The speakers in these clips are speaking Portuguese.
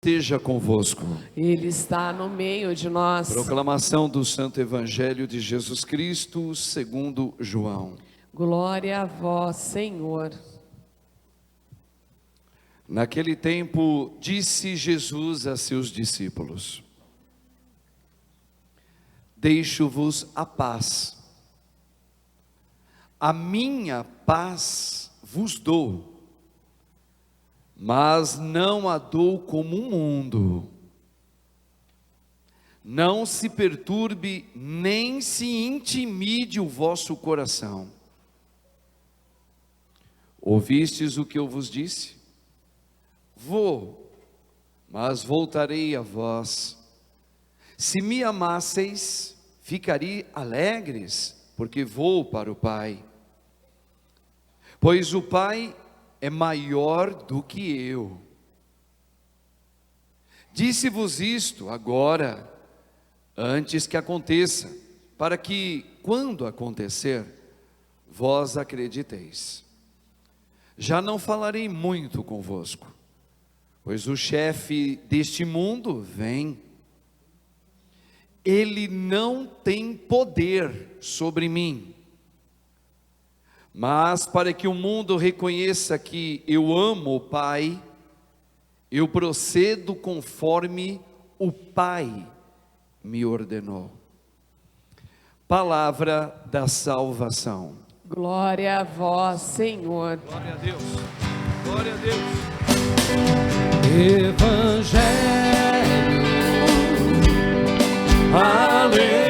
Esteja convosco. Ele está no meio de nós. Proclamação do Santo Evangelho de Jesus Cristo, segundo João. Glória a vós, Senhor. Naquele tempo, disse Jesus a seus discípulos: Deixo-vos a paz. A minha paz vos dou. Mas não a dou como o mundo. Não se perturbe, nem se intimide o vosso coração. Ouvistes o que eu vos disse? Vou, mas voltarei a vós. Se me amasseis, ficaria alegres, porque vou para o Pai. Pois o Pai é maior do que eu. Disse-vos isto agora, antes que aconteça, para que, quando acontecer, vós acrediteis. Já não falarei muito convosco, pois o chefe deste mundo vem. Ele não tem poder sobre mim. Mas para que o mundo reconheça que eu amo o Pai, eu procedo conforme o Pai me ordenou. Palavra da salvação. Glória a vós, Senhor. Glória a Deus. Glória a Deus. Evangelho. Aleluia.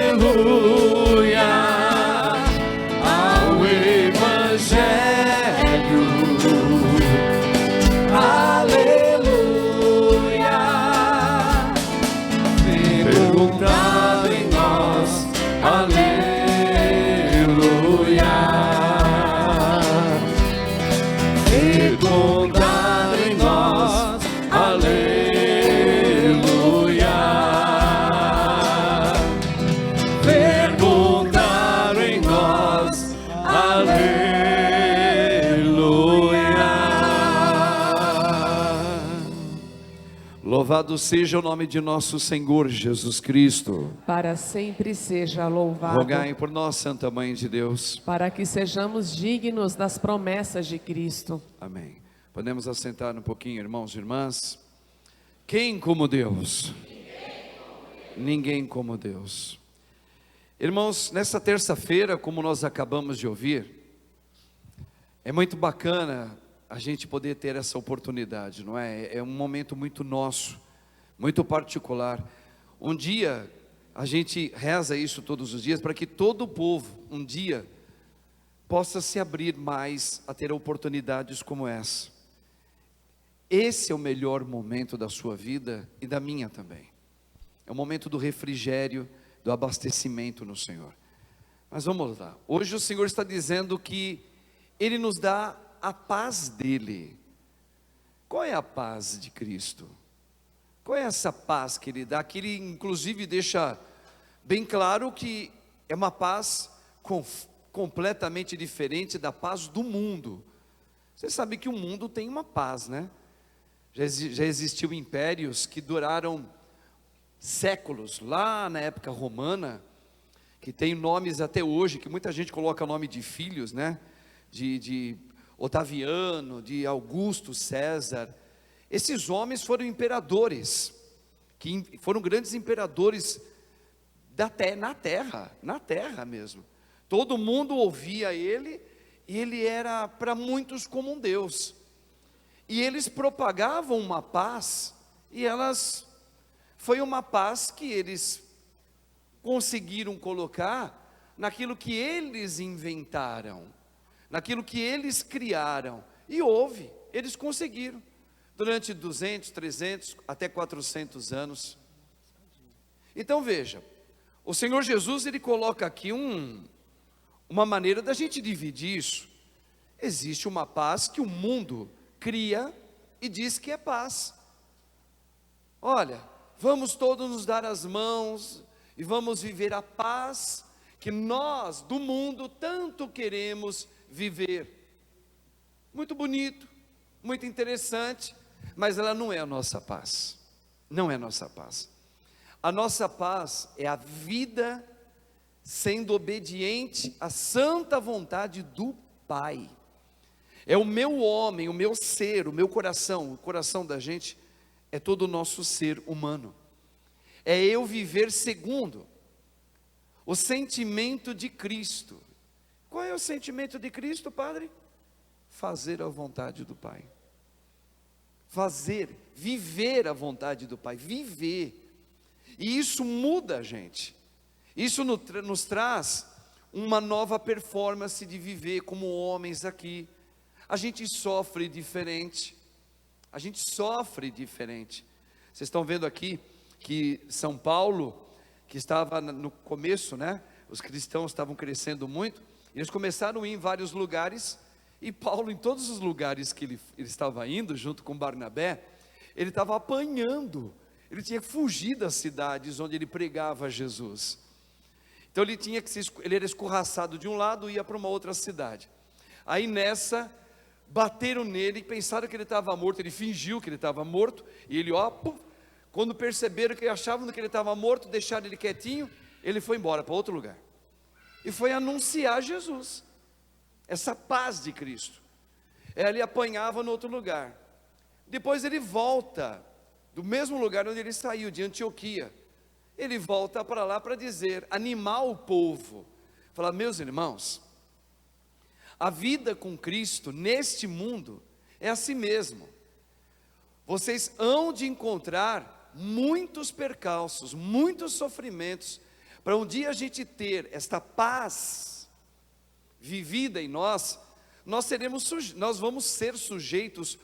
Louvado seja o nome de nosso Senhor Jesus Cristo. Para sempre seja louvado. Rogai por nós, Santa Mãe de Deus, para que sejamos dignos das promessas de Cristo. Amém. Podemos assentar um pouquinho, irmãos e irmãs. Quem como Deus? Ninguém como Deus. Irmãos, nessa terça-feira, como nós acabamos de ouvir, é muito bacana a gente poder ter essa oportunidade, não é? É um momento muito nosso, muito particular. Um dia, a gente reza isso todos os dias, para que todo o povo, um dia, possa se abrir mais a ter oportunidades como essa. Esse é o melhor momento da sua vida e da minha também. É o momento do refrigério, do abastecimento no Senhor. Mas vamos lá. Hoje o Senhor está dizendo que Ele nos dá a paz dele. Qual é a paz de Cristo? Qual é essa paz que Ele dá? Que Ele inclusive deixa bem claro que é uma paz completamente diferente da paz do mundo. Você sabe que o mundo tem uma paz, né? Já existiu impérios que duraram séculos, lá na época romana, que tem nomes até hoje, que muita gente coloca o nome de filhos, né? De Otaviano, de Augusto César. Esses homens foram imperadores, que foram grandes imperadores na terra mesmo. Todo mundo ouvia ele, e ele era para muitos como um Deus. E eles propagavam uma paz, e foi uma paz que eles conseguiram colocar naquilo que eles inventaram, naquilo que eles criaram, e eles conseguiram, durante 200, 300, até 400 anos. Então veja, o Senhor Jesus, Ele coloca aqui uma maneira da gente dividir isso. Existe uma paz que o mundo cria e diz que é paz. Olha, vamos todos nos dar as mãos, e vamos viver a paz que nós, do mundo, tanto queremos viver. Muito bonito, muito interessante, mas ela não é a nossa paz. Não é nossa paz. A nossa paz é a vida sendo obediente à santa vontade do Pai. É o meu homem, o meu ser, o meu coração. O coração da gente é todo o nosso ser humano. É eu viver segundo o sentimento de Cristo. Qual é o sentimento de Cristo, Padre? Fazer a vontade do Pai. Viver a vontade do Pai, viver. E isso muda a gente. Isso nos traz uma nova performance de viver como homens aqui. A gente sofre diferente. Vocês estão vendo aqui que São Paulo, que estava no começo, né? Os cristãos estavam crescendo muito. Eles começaram a ir em vários lugares. E Paulo, em todos os lugares que ele estava indo, junto com Barnabé, ele estava apanhando. Ele tinha que fugir das cidades onde ele pregava Jesus. Então ele era escorraçado de um lado e ia para uma outra cidade. Aí nessa, bateram nele e pensaram que ele estava morto. Ele fingiu que ele estava morto. E ele, quando perceberam que achavam que ele estava morto, deixaram ele quietinho, ele foi embora para outro lugar. E foi anunciar Jesus. Essa paz de Cristo. Ele apanhava no outro lugar. Depois ele volta do mesmo lugar onde ele saiu, de Antioquia. Ele volta para lá para dizer, animar o povo. Falar, meus irmãos, a vida com Cristo neste mundo é assim mesmo. Vocês hão de encontrar muitos percalços, muitos sofrimentos, para um dia a gente ter esta paz vivida em nós, nós vamos ser sujeitos,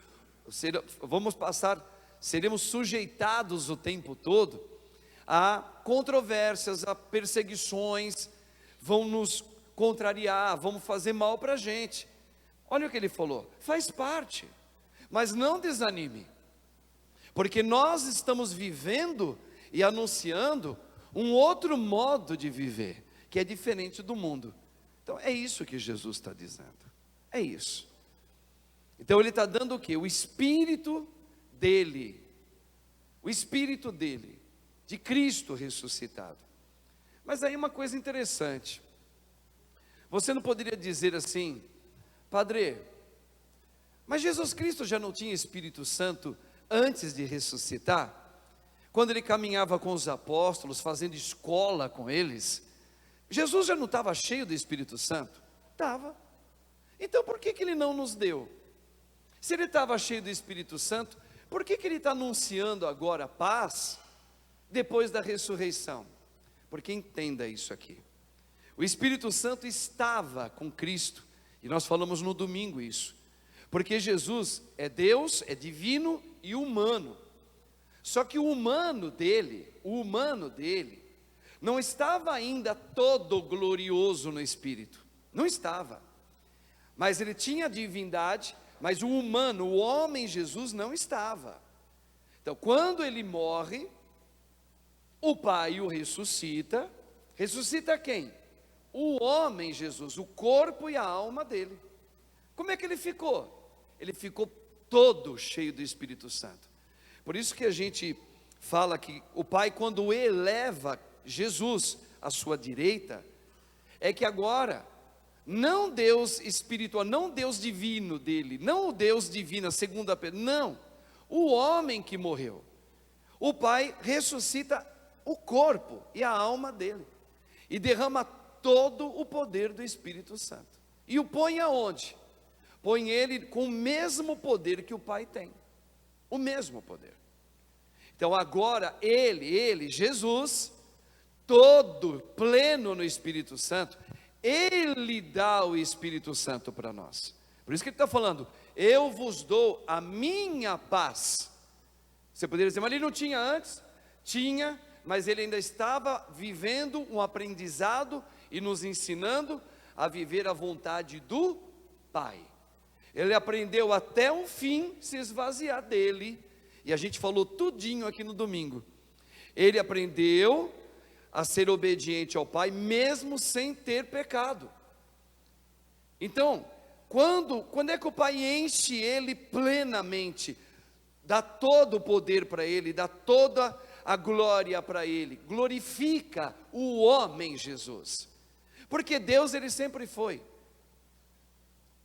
seremos sujeitados o tempo todo a controvérsias, a perseguições, vão nos contrariar, vão fazer mal para a gente. Olha o que ele falou, faz parte, mas não desanime, porque nós estamos vivendo e anunciando um outro modo de viver, que é diferente do mundo. Então é isso que Jesus está dizendo, é isso. Então ele está dando o que? O Espírito dele, de Cristo ressuscitado. Mas aí uma coisa interessante, você não poderia dizer assim, Padre, mas Jesus Cristo já não tinha Espírito Santo antes de ressuscitar? Quando ele caminhava com os apóstolos, fazendo escola com eles, Jesus já não estava cheio do Espírito Santo? Estava. Então por que ele não nos deu? Se ele estava cheio do Espírito Santo, por que ele está anunciando agora paz depois da ressurreição? Porque entenda isso aqui, o Espírito Santo estava com Cristo, e nós falamos no domingo isso, porque Jesus é Deus, é divino e humano, só que o humano dele, não estava ainda todo glorioso no Espírito, não estava, mas ele tinha divindade, mas o humano, o homem Jesus não estava. Então quando ele morre, o Pai o ressuscita. Ressuscita quem? O homem Jesus, o corpo e a alma dele. Como é que ele ficou? Ele ficou todo cheio do Espírito Santo. Por isso que a gente fala que o Pai, quando eleva Jesus à sua direita, é que agora, não Deus espiritual, não Deus divino dele, não o Deus divino, a segunda pessoa, não, o homem que morreu, o Pai ressuscita o corpo e a alma dele, e derrama todo o poder do Espírito Santo, e o põe aonde? Põe ele com o mesmo poder que o Pai tem, o mesmo poder. Então agora ele, Jesus, todo pleno no Espírito Santo, ele dá o Espírito Santo para nós. Por isso que ele está falando, eu vos dou a minha paz. Você poderia dizer, mas ele não tinha antes? Tinha, mas ele ainda estava vivendo um aprendizado e nos ensinando a viver a vontade do Pai. Ele aprendeu até o fim se esvaziar dele, e a gente falou tudinho aqui no domingo. Ele aprendeu a ser obediente ao Pai, mesmo sem ter pecado. Então, quando é que o Pai enche ele plenamente dá todo o poder para Ele, dá toda a glória para Ele, glorifica o homem Jesus, porque Deus Ele sempre foi,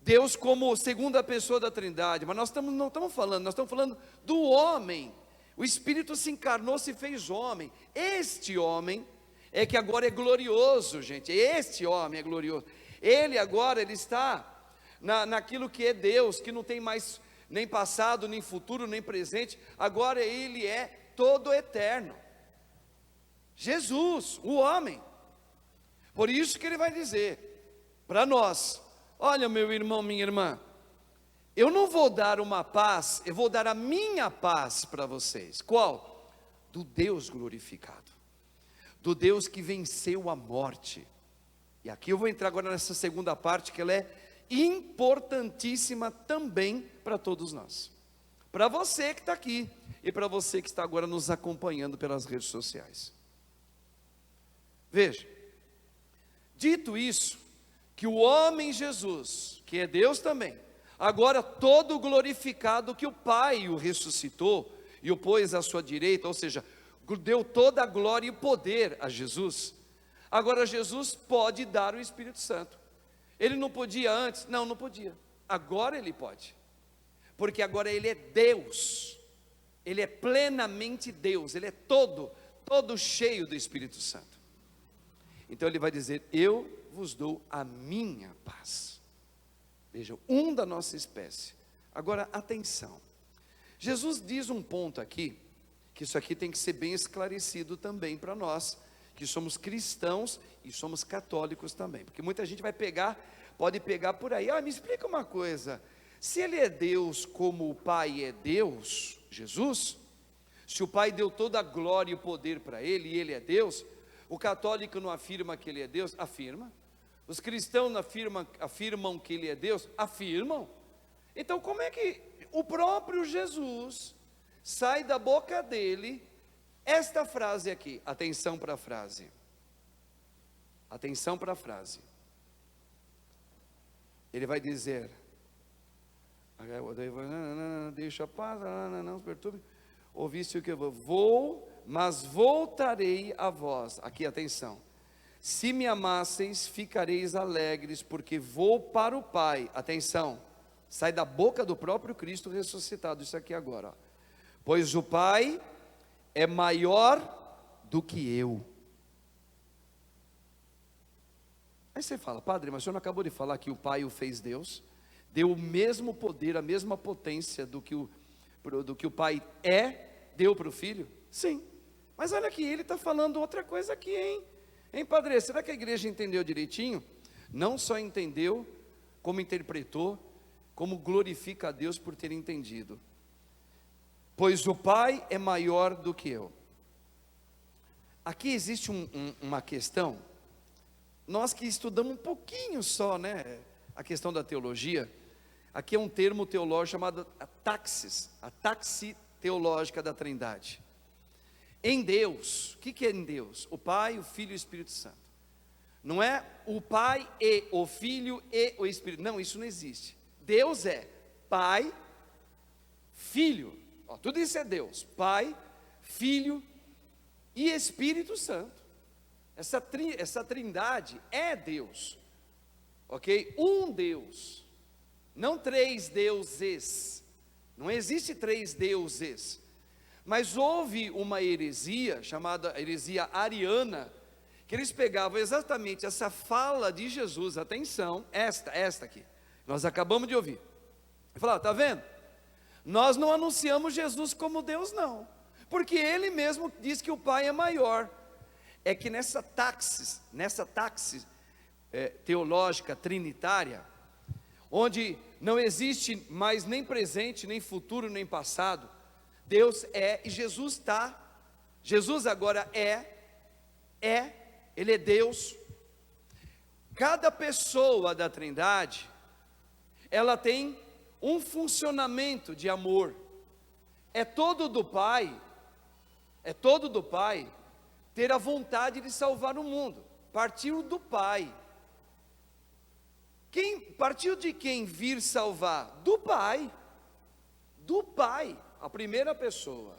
Deus como segunda pessoa da Trindade, mas não estamos falando, nós estamos falando do homem, o Espírito se encarnou, se fez homem, este homem é que agora é glorioso, gente, este homem é glorioso, ele agora, ele está naquilo que é Deus, que não tem mais nem passado, nem futuro, nem presente, agora ele é todo eterno, Jesus, o homem, por isso que ele vai dizer para nós, olha meu irmão, minha irmã, eu não vou dar uma paz, eu vou dar a minha paz para vocês, qual? Do Deus glorificado, do Deus que venceu a morte, e aqui eu vou entrar agora nessa segunda parte, que ela é importantíssima também para todos nós, para você que está aqui, e para você que está agora nos acompanhando pelas redes sociais. Veja, dito isso, que o homem Jesus, que é Deus também, agora todo glorificado, que o Pai o ressuscitou, e o pôs à sua direita, ou seja, deu toda a glória e poder a Jesus, agora Jesus pode dar o Espírito Santo, ele não podia antes? Não podia, agora ele pode, porque agora ele é Deus, ele é plenamente Deus, ele é todo cheio do Espírito Santo, então ele vai dizer, eu vos dou a minha paz, vejam, da nossa espécie, agora atenção, Jesus diz um ponto aqui, que isso aqui tem que ser bem esclarecido também para nós, que somos cristãos e somos católicos também, porque muita gente pode pegar por aí, me explica uma coisa, se ele é Deus como o Pai é Deus, Jesus, se o Pai deu toda a glória e o poder para ele, e ele é Deus, o católico não afirma que ele é Deus? Afirma. Os cristãos afirmam que ele é Deus? Afirmam. Então como é que o próprio Jesus sai da boca dele esta frase aqui? Atenção para a frase, atenção para a frase, ele vai dizer, deixa a paz, não se perturbe, ouviste o que eu vou, mas voltarei a vós, aqui atenção, se me amasseis, ficareis alegres, porque vou para o Pai, atenção, sai da boca do próprio Cristo ressuscitado, isso aqui agora, ó. Pois o Pai é maior do que eu. Aí você fala, padre, mas o senhor não acabou de falar que o Pai o fez Deus, deu o mesmo poder, a mesma potência do que o Pai deu para o Filho? Sim, mas olha aqui, ele está falando outra coisa aqui, hein padre, será que a igreja entendeu direitinho? Não só entendeu, como interpretou, como glorifica a Deus por ter entendido. Pois o Pai é maior do que eu. Aqui existe uma questão, nós que estudamos um pouquinho só, a questão da teologia, aqui é um termo teológico chamado a taxi teológica da Trindade. Em Deus, o que é em Deus? O Pai, o Filho e o Espírito Santo. Não é o Pai e o Filho e o Espírito, não, isso não existe. Deus é Pai, Filho, tudo isso é Deus, Pai, Filho e Espírito Santo. Essa trindade é Deus, ok? Um Deus, não três deuses, não existe três deuses, mas houve uma heresia, chamada heresia ariana, que eles pegavam exatamente essa fala de Jesus, atenção, esta aqui, nós acabamos de ouvir, e falaram, está vendo? Nós não anunciamos Jesus como Deus não, porque ele mesmo diz que o Pai é maior. É que nessa taxis teológica trinitária, onde não existe mais nem presente, nem futuro, nem passado, Deus é e Jesus está, Jesus agora ele é Deus. Cada pessoa da Trindade, ela tem um funcionamento de amor, é todo do Pai, ter a vontade de salvar o mundo, partiu do Pai. Partiu de quem vir salvar? Do Pai, a primeira pessoa,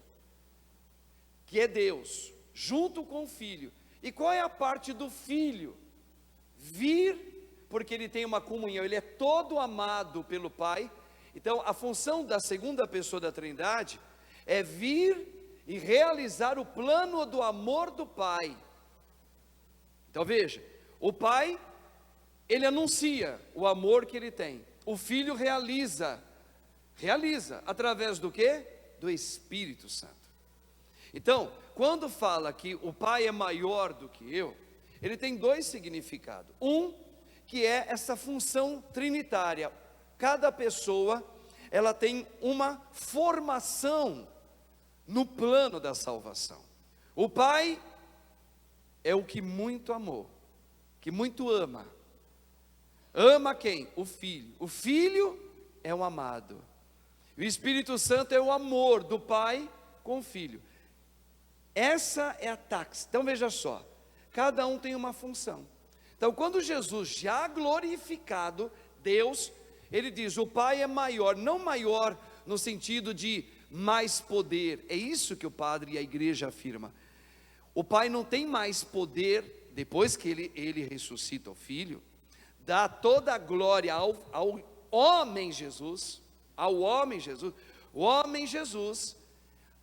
que é Deus, junto com o Filho. E qual é a parte do Filho? Vir, porque ele tem uma comunhão, ele é todo amado pelo Pai. Então a função da segunda pessoa da Trindade é vir e realizar o plano do amor do Pai. Então veja, o Pai, ele anuncia o amor que ele tem. O Filho realiza através do quê? Do Espírito Santo. Então, quando fala que o Pai é maior do que eu, ele tem dois significados. Um, que é essa função trinitária. Cada pessoa, ela tem uma formação no plano da salvação. O Pai é o que muito amou, que muito ama. Ama quem? O Filho. O Filho é o amado. O Espírito Santo é o amor do Pai com o Filho. Essa é a táxi. Então veja só, cada um tem uma função. Então quando Jesus já glorificado, Deus, ele diz, o Pai é maior, não maior no sentido de mais poder. É isso que o padre e a igreja afirma. O Pai não tem mais poder, depois que ele ressuscita o Filho, dá toda a glória ao homem Jesus, o homem Jesus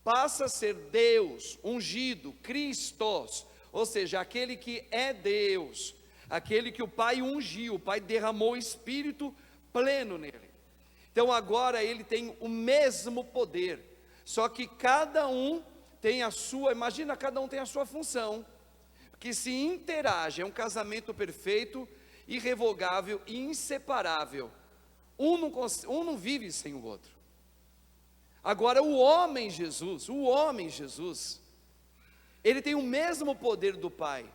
passa a ser Deus, ungido, Christos, ou seja, aquele que é Deus, aquele que o Pai ungiu, o Pai derramou o Espírito pleno nele. Então agora ele tem o mesmo poder, só que cada um tem a sua, imagina, cada um tem a sua função, que se interage, é um casamento perfeito, irrevogável e inseparável. Um não vive sem o outro. Agora o homem Jesus, ele tem o mesmo poder do Pai,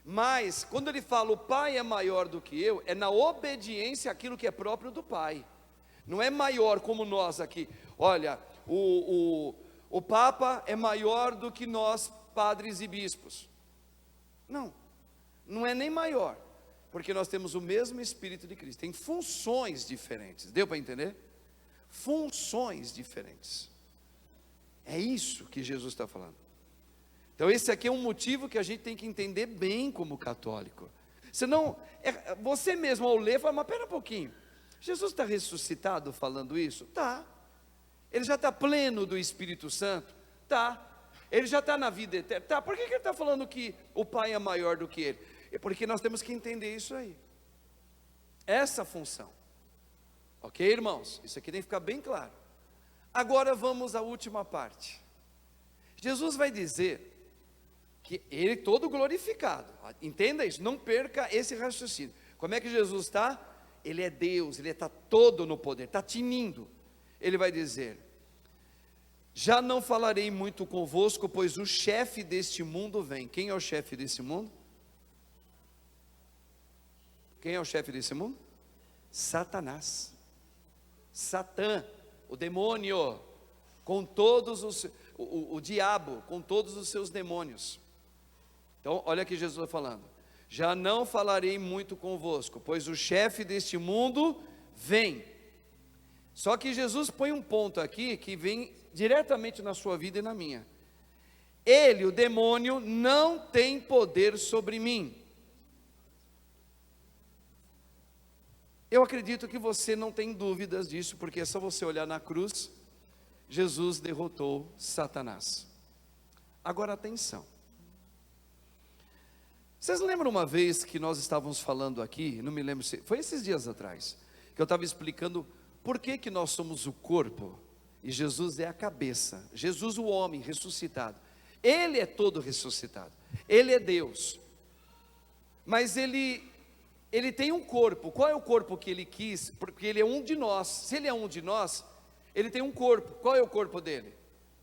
mas quando ele fala o Pai é maior do que eu, é na obediência àquilo que é próprio do Pai. Não é maior como nós aqui. Olha, o Papa é maior do que nós, padres e bispos. Não é nem maior, porque nós temos o mesmo Espírito de Cristo. Tem funções diferentes. Deu para entender? Funções diferentes. É isso que Jesus está falando. Então esse aqui é um motivo que a gente tem que entender bem como católico. Senão, você mesmo ao ler, fala, mas pera um pouquinho, Jesus está ressuscitado falando isso? Tá. Ele já está pleno do Espírito Santo? Tá. Ele já está na vida eterna? Tá. Por que ele está falando que o Pai é maior do que ele? É porque nós temos que entender isso aí. Essa função. Ok, irmãos? Isso aqui tem que ficar bem claro. Agora vamos à última parte. Jesus vai dizer que ele todo glorificado. Entenda isso, não perca esse raciocínio. Como é que Jesus está? Ele é Deus, ele está todo no poder, está tinindo. Ele vai dizer, já não falarei muito convosco, pois o chefe deste mundo vem. Quem é o chefe desse mundo? Quem é o chefe desse mundo? Satanás. Satã, o demônio, com todos o diabo, com todos os seus demônios. Então, olha que Jesus está falando, já não falarei muito convosco, pois o chefe deste mundo vem. Só que Jesus põe um ponto aqui, que vem diretamente na sua vida e na minha. Ele, o demônio, não tem poder sobre mim. Eu acredito que você não tem dúvidas disso, porque é só você olhar na cruz, Jesus derrotou Satanás. Agora atenção, vocês lembram uma vez que nós estávamos falando aqui, não me lembro se foi esses dias atrás, que eu estava explicando por que nós somos o corpo, e Jesus é a cabeça, Jesus o homem ressuscitado, ele é todo ressuscitado, ele é Deus, mas ele tem um corpo. Qual é o corpo que ele quis? Porque ele é um de nós. Se ele é um de nós, ele tem um corpo. Qual é o corpo dele?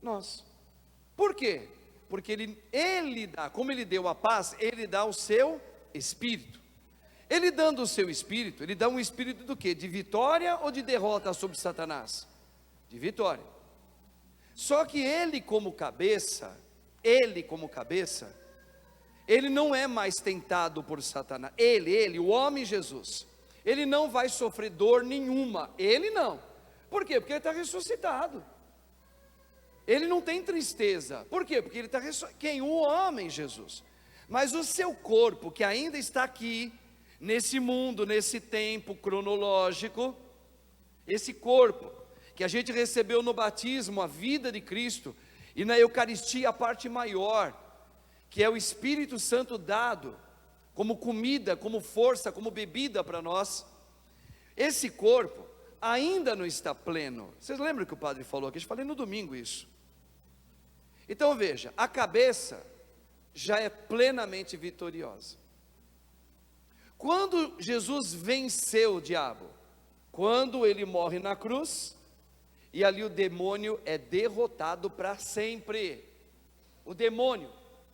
Nós. Por quê? Porque ele dá, como ele deu a paz, ele dá o seu espírito. Ele dando o seu espírito, ele dá um espírito do quê? De vitória ou de derrota sobre Satanás? De vitória. Só que ele como cabeça, ele não é mais tentado por Satanás. Ele, o homem Jesus, ele não vai sofrer dor nenhuma. Ele não. Por quê? Porque ele está ressuscitado. ele não tem tristeza. Por quê? Porque ele está quem? O homem, Jesus. Mas o seu corpo, que ainda está aqui, nesse mundo, nesse tempo cronológico, esse corpo, que a gente recebeu no batismo, a vida de Cristo, e na Eucaristia a parte maior, que é o Espírito Santo dado, como comida, como força, como bebida para nós. Esse corpo ainda não está pleno. Vocês lembram que o padre falou aqui? Eu falei no domingo isso. Então veja, a cabeça já é plenamente vitoriosa. Quando Jesus venceu o diabo? Quando ele morre na cruz, e ali o demônio é derrotado para sempre. O demônio,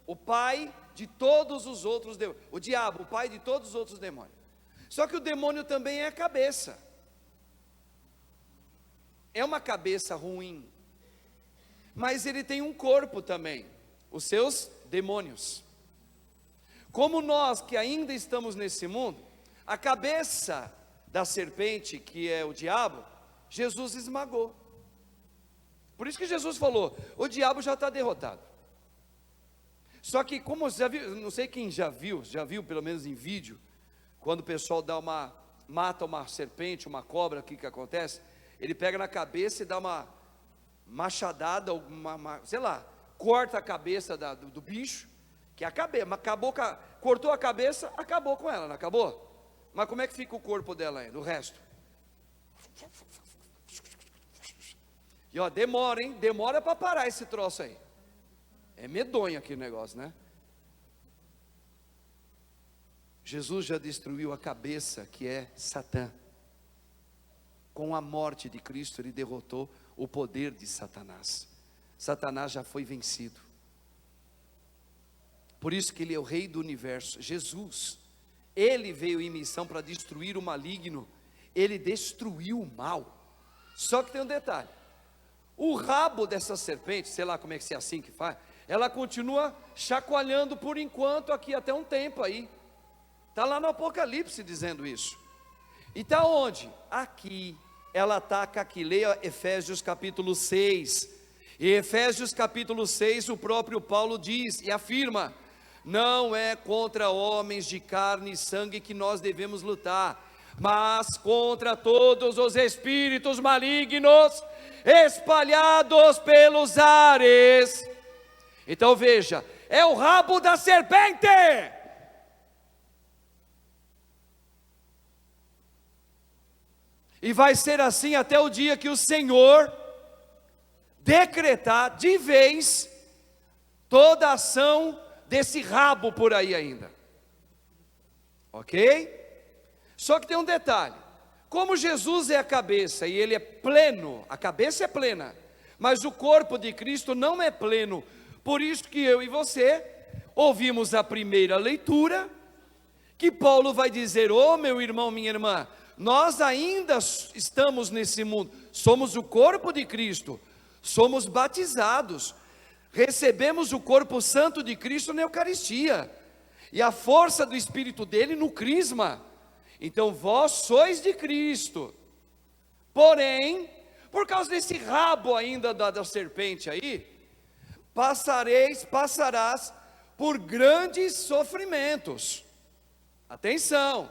o pai de todos os outros demônios, o diabo, o pai de todos os outros demônios. Só que o demônio também é a cabeça. É uma cabeça ruim, mas ele tem um corpo também, os seus demônios. Como nós que ainda estamos nesse mundo, a cabeça da serpente, que é o diabo, Jesus esmagou. Por isso que Jesus falou, o diabo já está derrotado. Só que como já viu, não sei quem já viu pelo menos em vídeo, quando o pessoal mata uma serpente, uma cobra, o que acontece? Ele pega na cabeça e dá uma machadada, sei lá, corta a cabeça do bicho, que é a cabeça, cortou a cabeça, acabou com ela, não acabou? Mas como é que fica o corpo dela ainda, o resto? E ó, demora, hein? Demora para parar esse troço aí. É medonho aqui o negócio, né? Jesus já destruiu a cabeça, que é Satã. Com a morte de Cristo, ele derrotou o poder de Satanás. Satanás já foi vencido. Por isso que ele é o rei do universo. Jesus, ele veio em missão para destruir o maligno. Ele destruiu o mal. Só que tem um detalhe. O rabo dessa serpente, sei lá como é que é assim que faz, ela continua chacoalhando por enquanto aqui até um tempo aí. Está lá no Apocalipse dizendo isso. E está onde? Aqui. Ela ataca aqui. Leia Efésios capítulo 6. Em Efésios capítulo 6 o próprio Paulo diz e afirma: não é contra homens de carne e sangue que nós devemos lutar, mas contra todos os espíritos malignos espalhados pelos ares. Então veja, é o rabo da serpente. E vai ser assim até o dia que o Senhor decretar de vez toda a ação desse rabo por aí ainda. Ok? Só que tem um detalhe. Como Jesus é a cabeça e ele é pleno, a cabeça é plena, mas o corpo de Cristo não é pleno. Por isso que eu e você ouvimos a primeira leitura, que Paulo vai dizer: ô meu irmão, minha irmã, nós ainda estamos nesse mundo, somos o corpo de Cristo, somos batizados, recebemos o corpo santo de Cristo na Eucaristia, e a força do Espírito dele no crisma. Então vós sois de Cristo, porém, por causa desse rabo ainda da serpente aí, passarás por grandes sofrimentos. Atenção,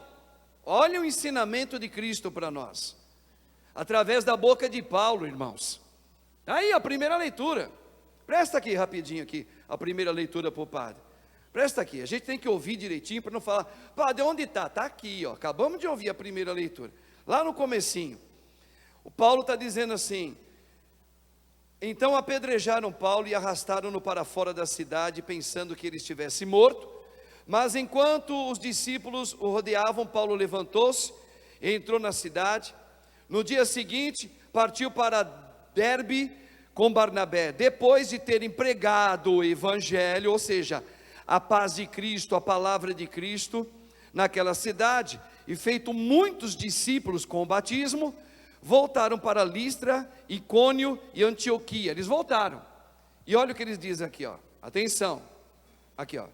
olha o ensinamento de Cristo para nós, através da boca de Paulo, irmãos. Aí a primeira leitura, presta aqui rapidinho aqui, a primeira leitura para o padre. Presta aqui, a gente tem que ouvir direitinho para não falar: padre, onde está? Está aqui, ó. Acabamos de ouvir a primeira leitura, lá no comecinho. O Paulo está dizendo assim: então apedrejaram Paulo e arrastaram-no para fora da cidade, pensando que ele estivesse morto. Mas enquanto os discípulos o rodeavam, Paulo levantou-se, entrou na cidade. No dia seguinte, partiu para Derbe com Barnabé, depois de terem pregado o evangelho, ou seja, a paz de Cristo, a palavra de Cristo, naquela cidade, e feito muitos discípulos com o batismo, voltaram para Listra, Icônio e Antioquia. Eles voltaram, e olha o que eles dizem aqui, ó. Atenção, aqui, ó: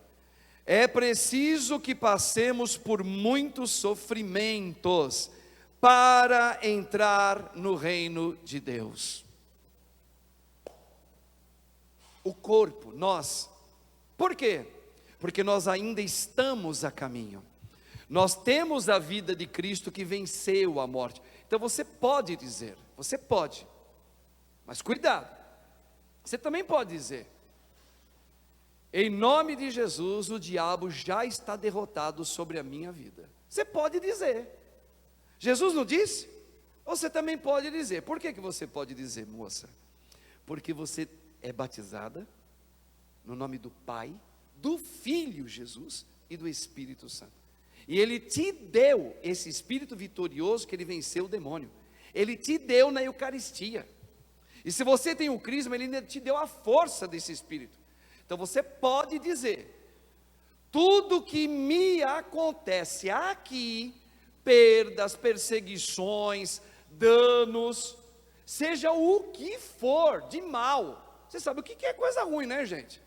é preciso que passemos por muitos sofrimentos para entrar no reino de Deus. o corpo, nós. Por quê? Porque nós ainda estamos a caminho. Nós temos a vida de Cristo que venceu a morte. Então você pode dizer, você pode, mas cuidado, você também pode dizer: em nome de Jesus, o diabo já está derrotado sobre a minha vida. Você pode dizer. Jesus não disse? Você também pode dizer. Por que você pode dizer, moça? Porque você é batizada no nome do Pai, do Filho Jesus e do Espírito Santo. E Ele te deu esse Espírito vitorioso que Ele venceu o demônio. Ele te deu na Eucaristia. E se você tem o Crisma, Ele ainda te deu a força desse Espírito. Então você pode dizer: tudo que me acontece aqui, perdas, perseguições, danos, seja o que for de mal. Você sabe o que é coisa ruim, né, gente?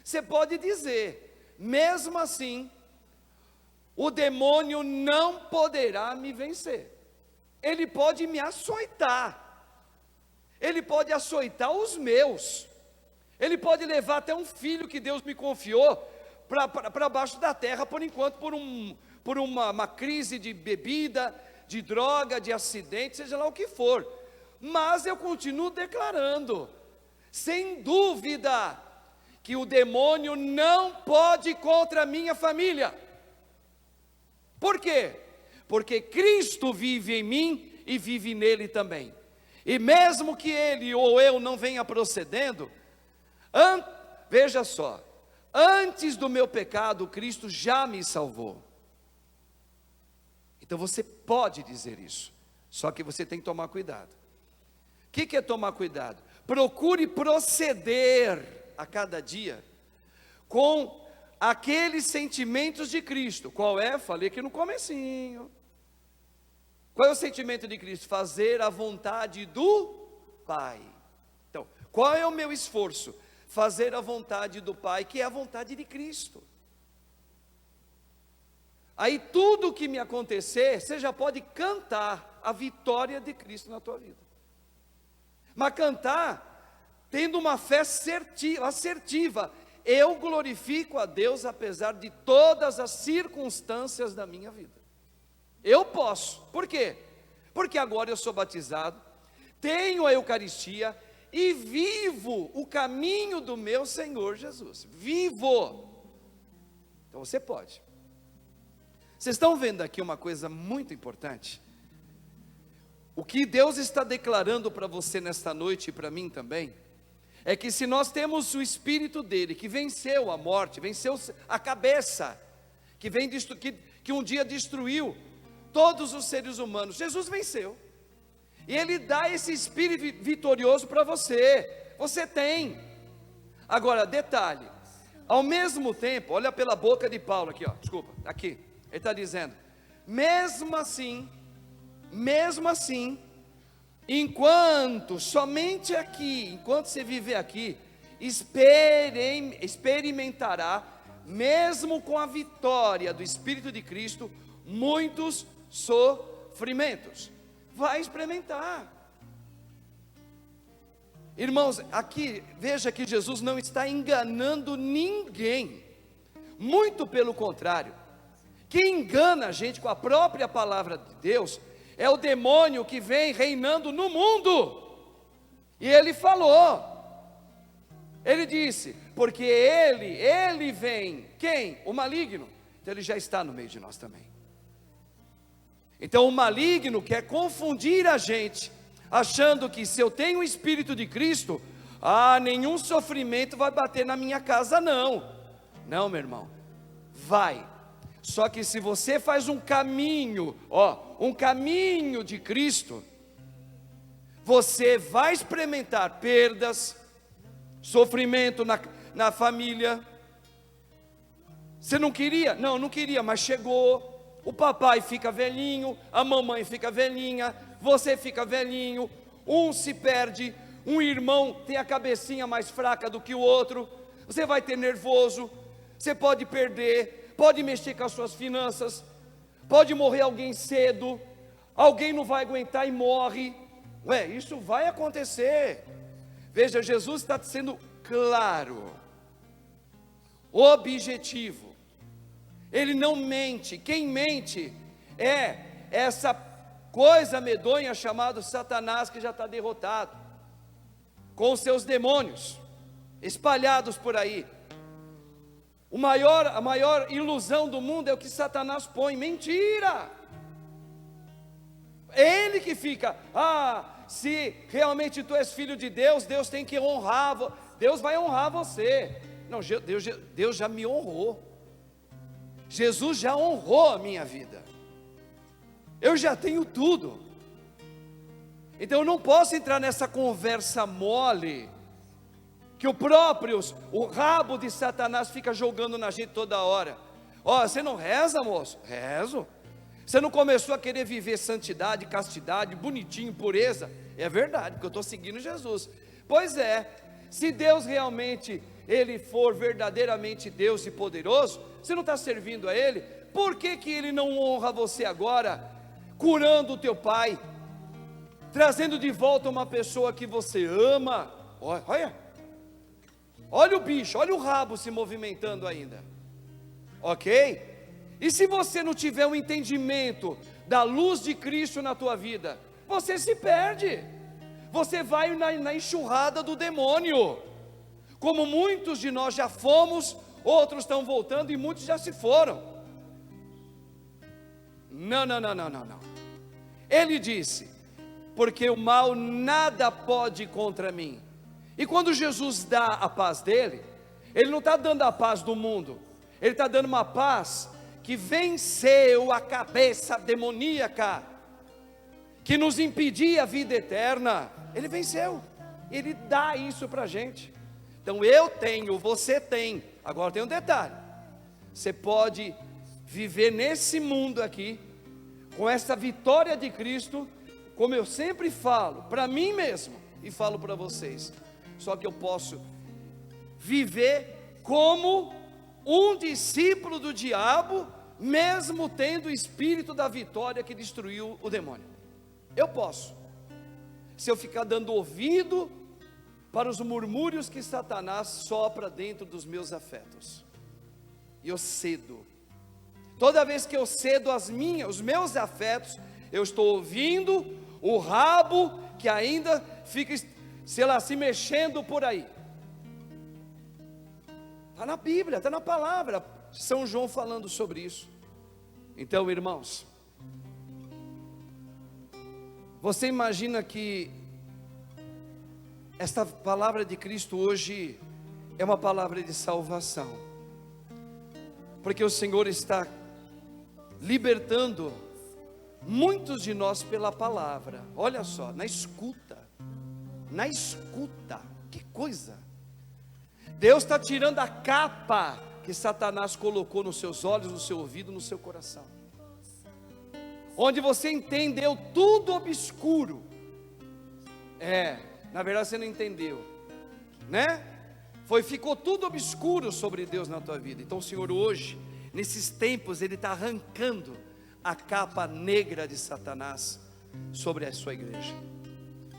Você pode dizer: mesmo assim, o demônio não poderá me vencer. Ele pode me açoitar, ele pode açoitar os meus, ele pode levar até um filho que Deus me confiou para baixo da terra, por enquanto, por uma crise de bebida, de droga, de acidente, seja lá o que for. Mas eu continuo declarando, sem dúvida, que o demônio não pode contra a minha família. Por quê? Porque Cristo vive em mim e vive nele também. E mesmo que ele ou eu não venha procedendo, veja só, antes do meu pecado, Cristo já me salvou. Então você pode dizer isso, só que você tem que tomar cuidado. O que é tomar cuidado? Procure proceder a cada dia com aqueles sentimentos de Cristo. Qual é? Falei aqui no comecinho. Qual é o sentimento de Cristo? Fazer a vontade do Pai. Então, qual é o meu esforço? Fazer a vontade do Pai, que é a vontade de Cristo. Aí tudo que me acontecer, você já pode cantar a vitória de Cristo na tua vida. Mas cantar tendo uma fé assertiva. Eu glorifico a Deus apesar de todas as circunstâncias da minha vida. Eu posso. Por quê? Porque agora eu sou batizado, tenho a Eucaristia e vivo o caminho do meu Senhor Jesus. Vivo. Então você pode. Vocês estão vendo aqui uma coisa muito importante? O que Deus está declarando para você nesta noite e para mim também, é que se nós temos o Espírito dele, que venceu a morte, venceu a cabeça, que um dia destruiu todos os seres humanos, Jesus venceu, e ele dá esse Espírito vitorioso para você, você tem. Agora, detalhe, ao mesmo tempo, olha pela boca de Paulo aqui, desculpa, aqui, ele está dizendo, mesmo assim, somente aqui, enquanto você viver aqui, experimentará, mesmo com a vitória do Espírito de Cristo, muitos sofrimentos. Vai experimentar. Irmãos, aqui, veja que Jesus não está enganando ninguém, muito pelo contrário. Quem engana a gente com a própria palavra de Deus é o demônio que vem reinando no mundo. E ele falou, ele disse, porque ele vem, quem? O maligno. Então ele já está no meio de nós também. Então o maligno quer confundir a gente, achando que se eu tenho o Espírito de Cristo, nenhum sofrimento vai bater na minha casa, não. Não, meu irmão, vai. Só que se você faz um caminho de Cristo, você vai experimentar perdas, sofrimento na família. Você não queria? Não queria, mas chegou. O papai fica velhinho, a mamãe fica velhinha, você fica velhinho, um se perde, um irmão tem a cabecinha mais fraca do que o outro, você vai ter nervoso, você pode perder, pode mexer com as suas finanças, pode morrer alguém cedo, alguém não vai aguentar e morre. Isso vai acontecer. Veja, Jesus está sendo claro, objetivo. Ele não mente. Quem mente é essa coisa medonha chamada Satanás, que já está derrotado, com os seus demônios espalhados por aí. A maior ilusão do mundo é o que Satanás põe: mentira. Ele que fica: se realmente tu és filho de Deus, Deus tem que honrar, Deus vai honrar você. Não, Deus já me honrou. Jesus já honrou a minha vida. Eu já tenho tudo. Então eu não posso entrar nessa conversa mole, que o rabo de Satanás fica jogando na gente toda hora. Você não reza, moço? Rezo. Você não começou a querer viver santidade, castidade, bonitinho, pureza? É verdade, porque eu estou seguindo Jesus. Pois é, se Deus realmente, Ele for verdadeiramente Deus e poderoso, você não está servindo a Ele, por que Ele não honra você agora, curando o teu pai, trazendo de volta uma pessoa que você ama? Olha o bicho, olha o rabo se movimentando ainda, ok? E se você não tiver um entendimento da luz de Cristo na tua vida, você se perde, você vai na enxurrada do demônio, como muitos de nós já fomos, outros estão voltando e muitos já se foram. Não. Ele disse: porque o mal nada pode contra mim. E quando Jesus dá a paz dele, Ele não está dando a paz do mundo, Ele está dando uma paz que venceu a cabeça demoníaca, que nos impedia a vida eterna. Ele venceu, Ele dá isso para a gente. Então eu tenho, você tem. Agora tem um detalhe: você pode viver nesse mundo aqui, com essa vitória de Cristo, como eu sempre falo, para mim mesmo, e falo para vocês. Só que eu posso viver como um discípulo do diabo, mesmo tendo o espírito da vitória que destruiu o demônio. Eu posso, se eu ficar dando ouvido para os murmúrios que Satanás sopra dentro dos meus afetos. E eu cedo. Toda vez que eu cedo os meus afetos, eu estou ouvindo o rabo que ainda fica, sei lá, se mexendo por aí. Está na Bíblia, está na palavra, São João falando sobre isso. Então, irmãos, você imagina que esta palavra de Cristo hoje é uma palavra de salvação, porque o Senhor está libertando muitos de nós pela palavra. Olha só, na escuta, que coisa! Deus está tirando a capa que Satanás colocou nos seus olhos, no seu ouvido, no seu coração, onde você entendeu tudo obscuro. Na verdade você não entendeu, né? Ficou tudo obscuro sobre Deus na tua vida. Então o Senhor hoje, nesses tempos, Ele está arrancando a capa negra de Satanás sobre a sua igreja.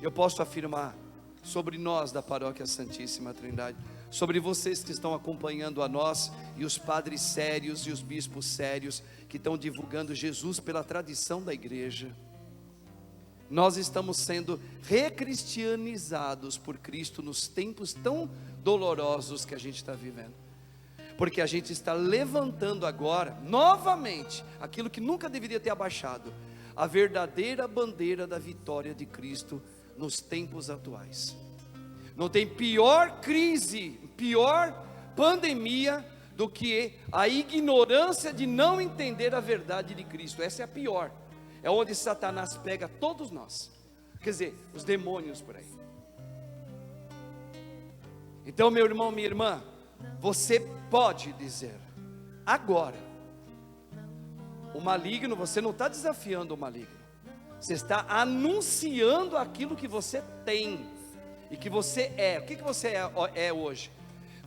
Eu posso afirmar sobre nós da Paróquia Santíssima Trindade, sobre vocês que estão acompanhando a nós, e os padres sérios e os bispos sérios que estão divulgando Jesus pela tradição da igreja, nós estamos sendo recristianizados por Cristo nos tempos tão dolorosos que a gente está vivendo, porque a gente está levantando agora, novamente, aquilo que nunca deveria ter abaixado, a verdadeira bandeira da vitória de Cristo nos tempos atuais. Não tem pior crise, pior pandemia do que a ignorância de não entender a verdade de Cristo. Essa é a pior. É onde Satanás pega todos nós, quer dizer, os demônios por aí. Então, meu irmão, minha irmã, você pode dizer agora: o maligno, você não está desafiando o maligno, você está anunciando aquilo que você tem e que você é. O que você é hoje?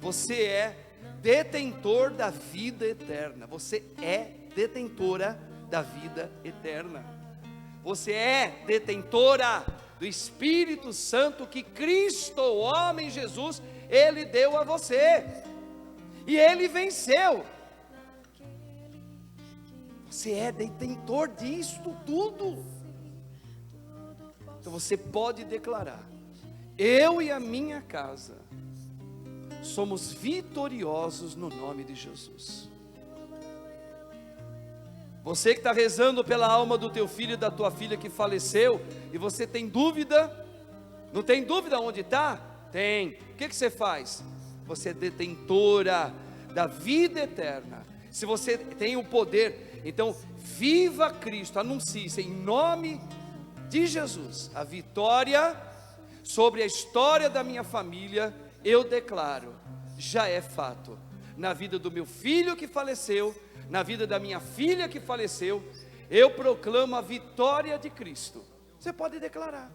Você é detentor da vida eterna. Você é detentora da vida eterna. Você é detentora do Espírito Santo que Cristo, o homem Jesus, Ele deu a você, e Ele venceu. Você é detentor disto tudo. Então você pode declarar: eu e a minha casa somos vitoriosos no nome de Jesus. Você que está rezando pela alma do teu filho e da tua filha que faleceu, e você tem dúvida, não tem dúvida onde está? Tem. O que você faz? Você é detentora da vida eterna. Se você tem o poder, então viva Cristo, anuncie-se em nome de Jesus a vitória sobre a história da minha família. Eu declaro, já é fato, na vida do meu filho que faleceu, na vida da minha filha que faleceu, eu proclamo a vitória de Cristo. Você pode declarar.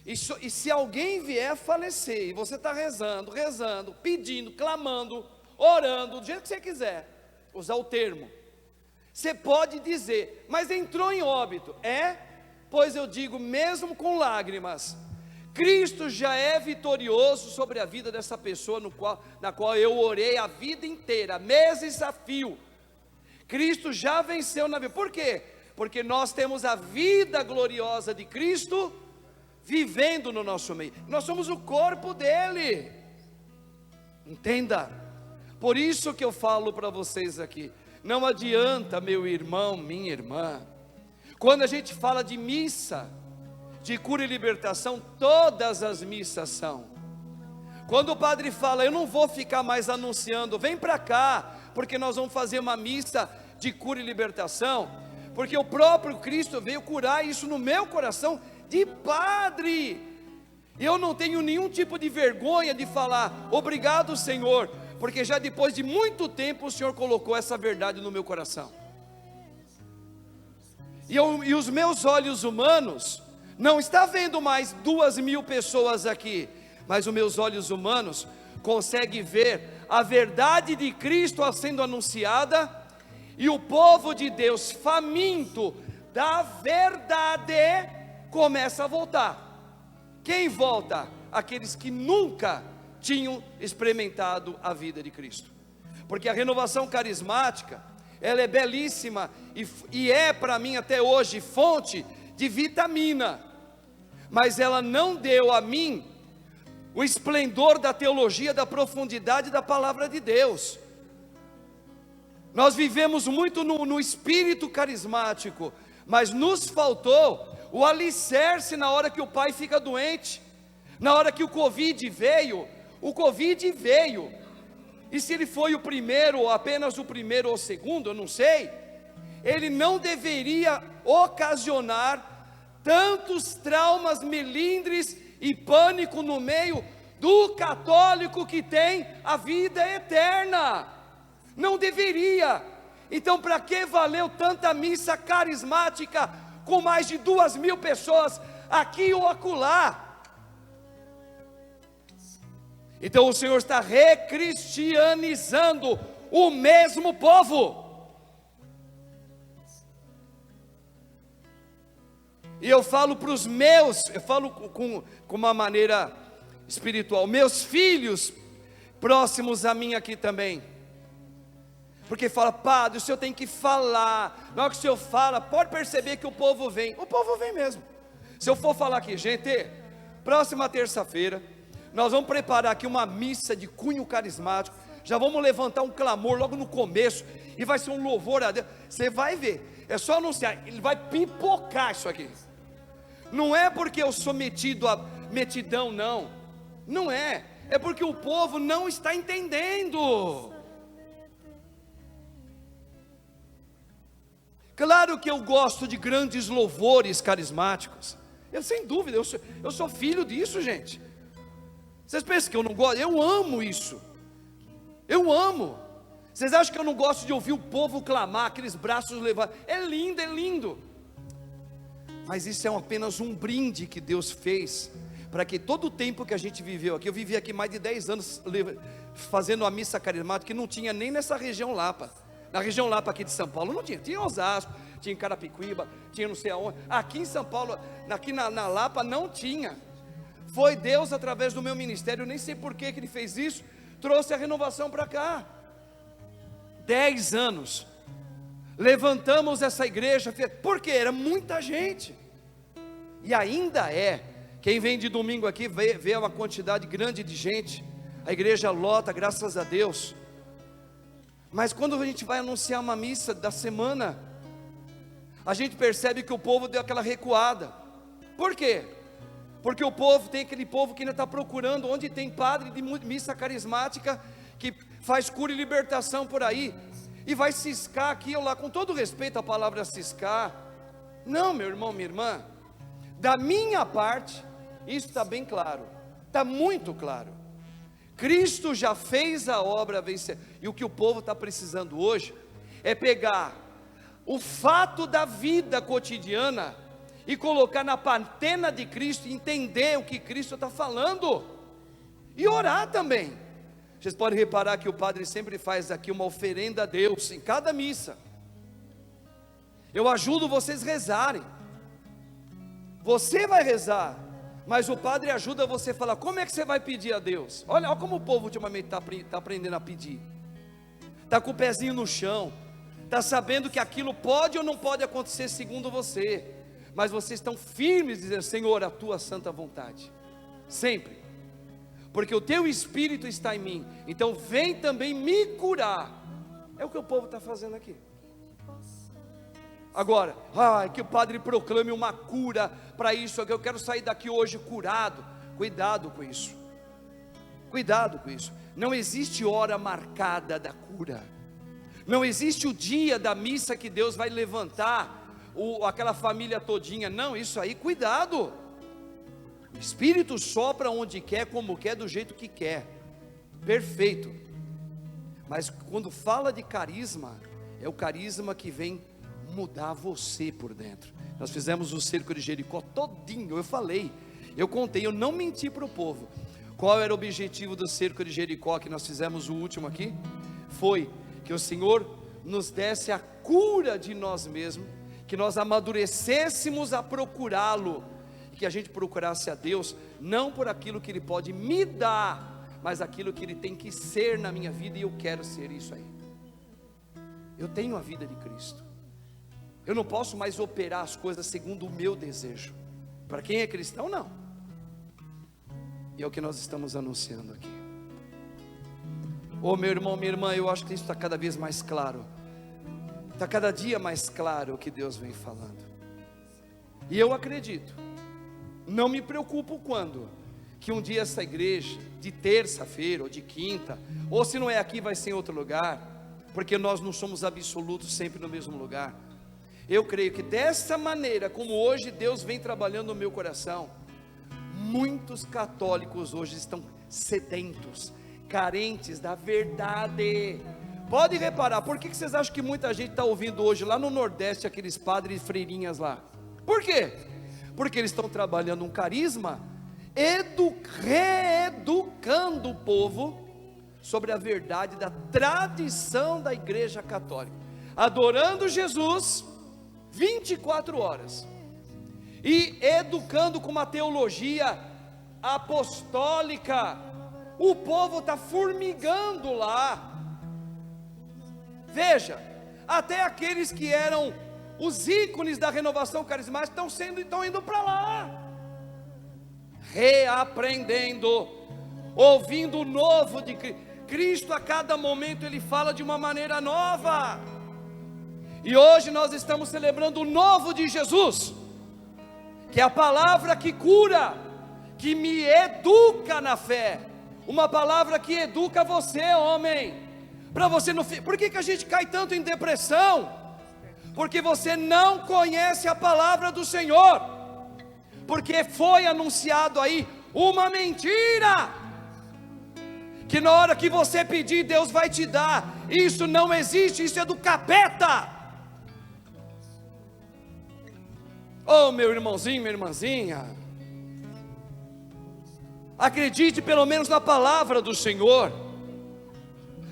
E se alguém vier a falecer, e você está rezando, pedindo, clamando, orando, do jeito que você quiser, usar o termo, você pode dizer: mas entrou em óbito. Pois eu digo, mesmo com lágrimas, Cristo já é vitorioso sobre a vida dessa pessoa na qual eu orei a vida inteira, meses a fio. Cristo já venceu na vida. Por quê? Porque nós temos a vida gloriosa de Cristo vivendo no nosso meio. Nós somos o corpo dele. Entenda. Por isso que eu falo para vocês aqui, não adianta, meu irmão, minha irmã, quando a gente fala de missa, de cura e libertação, todas as missas são. Quando o padre fala: eu não vou ficar mais anunciando, vem para cá, porque nós vamos fazer uma missa de cura e libertação, porque o próprio Cristo veio curar isso no meu coração de padre. Eu não tenho nenhum tipo de vergonha de falar: obrigado, Senhor, porque já depois de muito tempo o Senhor colocou essa verdade no meu coração. E os meus olhos humanos não está vendo mais 2.000 pessoas aqui, mas os meus olhos humanos conseguem ver a verdade de Cristo sendo anunciada, e o povo de Deus faminto da verdade começa a voltar. Quem volta? Aqueles que nunca tinham experimentado a vida de Cristo. Porque a renovação carismática, ela é belíssima e é para mim até hoje fonte de vitamina, mas ela não deu a mim o esplendor da teologia, da profundidade da palavra de Deus. Nós vivemos muito no espírito carismático, mas nos faltou o alicerce na hora que o pai fica doente, na hora que o Covid veio, e se ele foi o primeiro, ou apenas o primeiro ou o segundo, eu não sei, ele não deveria ocasionar tantos traumas, melindres e pânico no meio do católico que tem a vida eterna. Não deveria. Então para que valeu tanta missa carismática com mais de 2.000 pessoas aqui ou acolá? Então o Senhor está recristianizando o mesmo povo. E eu falo para os meus, eu falo com uma maneira espiritual, meus filhos próximos a mim aqui também. Porque fala: padre, o senhor tem que falar. Na hora que o senhor fala, pode perceber que o povo vem. O povo vem mesmo. Se eu for falar aqui: gente, próxima terça-feira nós vamos preparar aqui uma missa de cunho carismático, já vamos levantar um clamor logo no começo, e vai ser um louvor a Deus. Você vai ver, é só anunciar, ele vai pipocar isso aqui. Não é porque eu sou metido a metidão, não é porque o povo não está entendendo. Claro que eu gosto de grandes louvores carismáticos, sem dúvida, eu sou filho disso, gente. Vocês pensam que eu não gosto? Eu amo isso, eu amo. Vocês acham que eu não gosto de ouvir o povo clamar, aqueles braços levantados? É lindo, mas isso é apenas um brinde que Deus fez, para que todo o tempo que a gente viveu aqui, eu vivi aqui mais de 10 anos, fazendo a missa carismática, que não tinha nem nessa região Lapa. Na região Lapa aqui de São Paulo não tinha, tinha Osasco, tinha em Carapicuíba, tinha não sei aonde. Aqui em São Paulo, aqui na Lapa não tinha. Foi Deus através do meu ministério, eu nem sei por que Ele fez isso, trouxe a renovação para cá. 10 anos, levantamos essa igreja, porque era muita gente, e ainda é. Quem vem de domingo aqui vê uma quantidade grande de gente, a igreja lota, graças a Deus. Mas quando a gente vai anunciar uma missa da semana, a gente percebe que o povo deu aquela recuada. Por quê? Porque o povo, tem aquele povo que ainda está procurando onde tem padre de missa carismática, que faz cura e libertação por aí, e vai ciscar aqui ou lá, com todo respeito à palavra ciscar. Não, meu irmão, minha irmã, da minha parte, isso está bem claro, está muito claro. Cristo já fez a obra vencer, e o que o povo está precisando hoje, é pegar o fato da vida cotidiana, e colocar na patena de Cristo, e entender o que Cristo está falando, e orar também. Vocês podem reparar que o padre sempre faz aqui uma oferenda a Deus, em cada missa. Eu ajudo vocês a rezarem, você vai rezar, mas o padre ajuda você a falar, como é que você vai pedir a Deus? Olha como o povo ultimamente está aprendendo a pedir, está com o pezinho no chão, está sabendo que aquilo pode ou não pode acontecer segundo você, mas vocês estão firmes, dizendo, Senhor, a tua santa vontade, sempre, porque o teu Espírito está em mim, então vem também me curar. É o que o povo está fazendo aqui. Agora, que o padre proclame uma cura para isso, eu quero sair daqui hoje curado. Cuidado com isso, cuidado com isso. Não existe hora marcada da cura, não existe o dia da missa que Deus vai levantar aquela família todinha, não, isso aí, cuidado. O Espírito sopra onde quer, como quer, do jeito que quer, perfeito. Mas quando fala de carisma, é o carisma que vem mudar você por dentro. Nós fizemos o cerco de Jericó todinho, eu falei, eu contei, eu não menti para o povo. Qual era o objetivo do cerco de Jericó, que nós fizemos o último aqui? Foi que o Senhor nos desse a cura de nós mesmos, que nós amadurecêssemos a procurá-lo, que a gente procurasse a Deus, não por aquilo que Ele pode me dar, mas aquilo que Ele tem que ser na minha vida, e eu quero ser isso aí. Eu tenho a vida de Cristo, eu não posso mais operar as coisas segundo o meu desejo. Para quem é cristão, não. E é o que nós estamos anunciando aqui. Meu irmão, minha irmã, eu acho que isso está cada vez mais claro, está cada dia mais claro o que Deus vem falando, e eu acredito, não me preocupo quando, que um dia essa igreja, de terça-feira ou de quinta, ou se não é aqui vai ser em outro lugar, porque nós não somos absolutos sempre no mesmo lugar. Eu creio que dessa maneira, como hoje Deus vem trabalhando no meu coração, muitos católicos hoje estão sedentos, carentes da verdade. Pode reparar, por que vocês acham que muita gente está ouvindo hoje lá no Nordeste, aqueles padres e freirinhas lá? Por quê? Porque eles estão trabalhando um carisma, reeducando o povo sobre a verdade da tradição da igreja católica, adorando Jesus 24 horas, e educando com uma teologia apostólica. O povo está formigando lá. Veja, até aqueles que eram os ícones da renovação carismática estão indo para lá, reaprendendo, ouvindo o novo de Cristo. A cada momento Ele fala de uma maneira nova, e hoje nós estamos celebrando o novo de Jesus, que é a palavra que cura, que me educa na fé, uma palavra que educa você, homem, para você não. Por que a gente cai tanto em depressão? Porque você não conhece a palavra do Senhor, porque foi anunciado aí uma mentira, que na hora que você pedir, Deus vai te dar. Isso não existe, isso é do capeta. Meu irmãozinho, minha irmãzinha, acredite pelo menos na palavra do Senhor.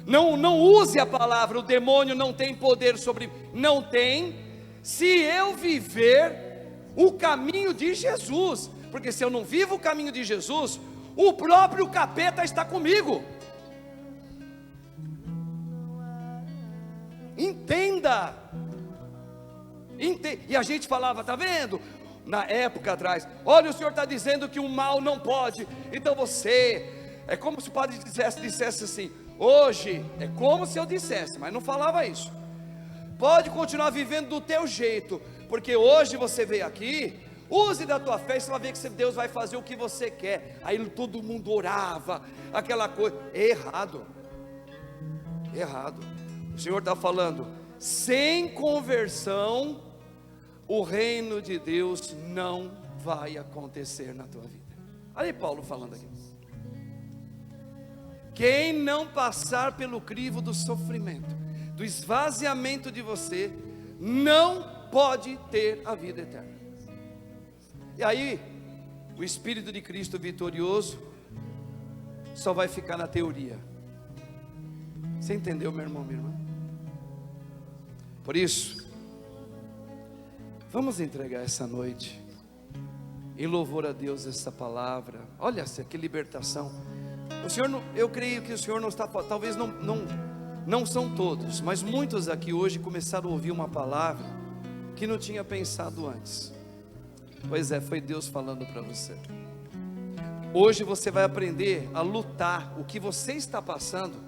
Não use a palavra, o demônio não tem poder sobre mim. Não tem, se eu viver o caminho de Jesus. porque se eu não vivo o caminho de Jesus, o próprio capeta está comigo. Entenda. E a gente falava, tá vendo? Na época atrás, olha, o Senhor está dizendo que o mal não pode, então você, é como se o padre dissesse assim, hoje, é como se eu dissesse, mas não falava isso, pode continuar vivendo do teu jeito, porque hoje você veio aqui, use da tua fé, você vai ver que Deus vai fazer o que você quer. Aí todo mundo orava, aquela coisa, errado, o Senhor está falando, sem conversão, o reino de Deus não vai acontecer na tua vida. Olha aí Paulo falando aqui, quem não passar pelo crivo do sofrimento, do esvaziamento de você, não pode ter a vida eterna. E aí, o Espírito de Cristo vitorioso só vai ficar na teoria. Você entendeu, meu irmão, minha irmã? Por isso, vamos entregar essa noite em louvor a Deus essa palavra. Olha que libertação. O Senhor, eu creio que o Senhor não está, talvez não são todos, mas muitos aqui hoje começaram a ouvir uma palavra que não tinha pensado antes. Pois é, foi Deus falando para você. Hoje você vai aprender a lutar o que você está passando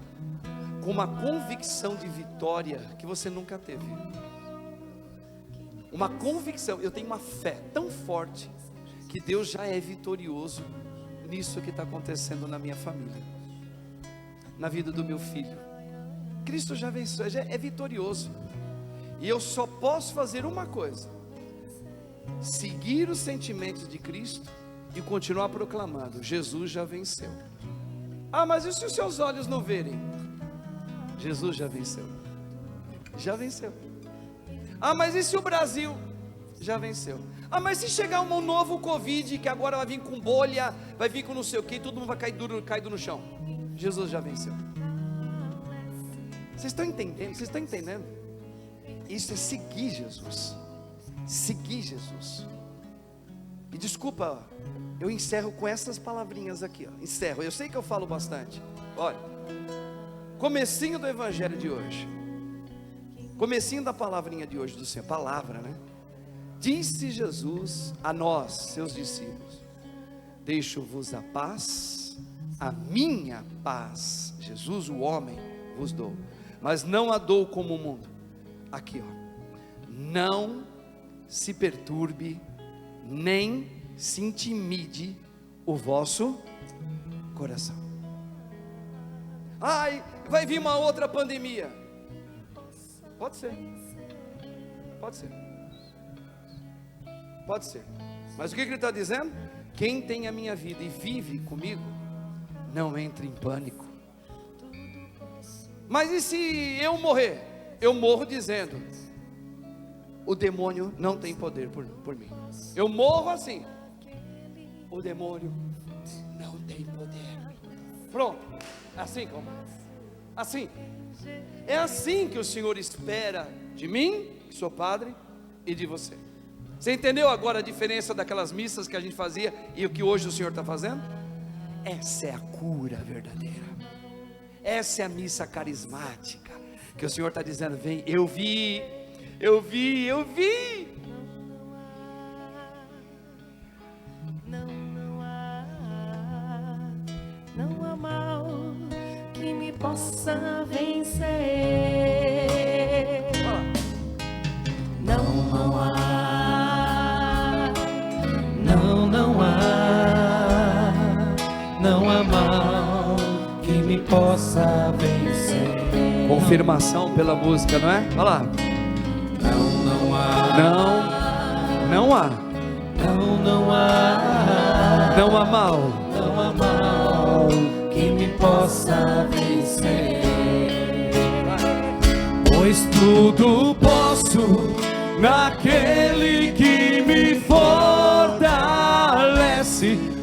com uma convicção de vitória que você nunca teve. Uma convicção, eu tenho uma fé tão forte que Deus já é vitorioso nisso que está acontecendo na minha família, na vida do meu filho. Cristo já venceu, já é vitorioso. E eu só posso fazer uma coisa: seguir os sentimentos de Cristo e continuar proclamando: Jesus já venceu. Ah, mas e se os seus olhos não verem? Jesus já venceu. Já venceu. Ah, mas e se o Brasil? Já venceu. Ah, mas se chegar um novo Covid, que agora vai vir com bolha, vai vir com não sei o que, todo mundo vai caído no chão. Jesus já venceu. Vocês estão entendendo? Vocês estão entendendo? Isso é seguir Jesus. Seguir Jesus. E desculpa, eu encerro com essas palavrinhas aqui, ó. Encerro, eu sei que eu falo bastante. Olha, comecinho do evangelho de hoje, comecinho da palavrinha de hoje do Senhor, palavra, né? Disse Jesus a nós, seus discípulos: deixo-vos a paz, a minha paz. Jesus, o homem, vos dou, mas não a dou como o mundo. Aqui, ó, não se perturbe, nem se intimide o vosso coração. Ai, vai vir uma outra pandemia. Pode ser. Pode ser. Pode ser. Mas o que ele está dizendo? Quem tem a minha vida e vive comigo, não entre em pânico. Mas e se eu morrer? Eu morro dizendo: o demônio não tem poder por mim. Eu morro assim: o demônio não tem poder. Pronto. Assim como? Assim. É assim que o Senhor espera de mim, que sou padre, e de você. Você entendeu agora a diferença daquelas missas que a gente fazia e o que hoje o Senhor está fazendo? Essa é a cura verdadeira. Essa é a missa carismática, que o Senhor está dizendo: vem, eu vi. Não há mal que me possa vencer. Não há mal que me possa vencer. Confirmação pela música, não é? Olha lá. Não há mal que me possa vencer. Pois tudo posso naquele que me fortalece.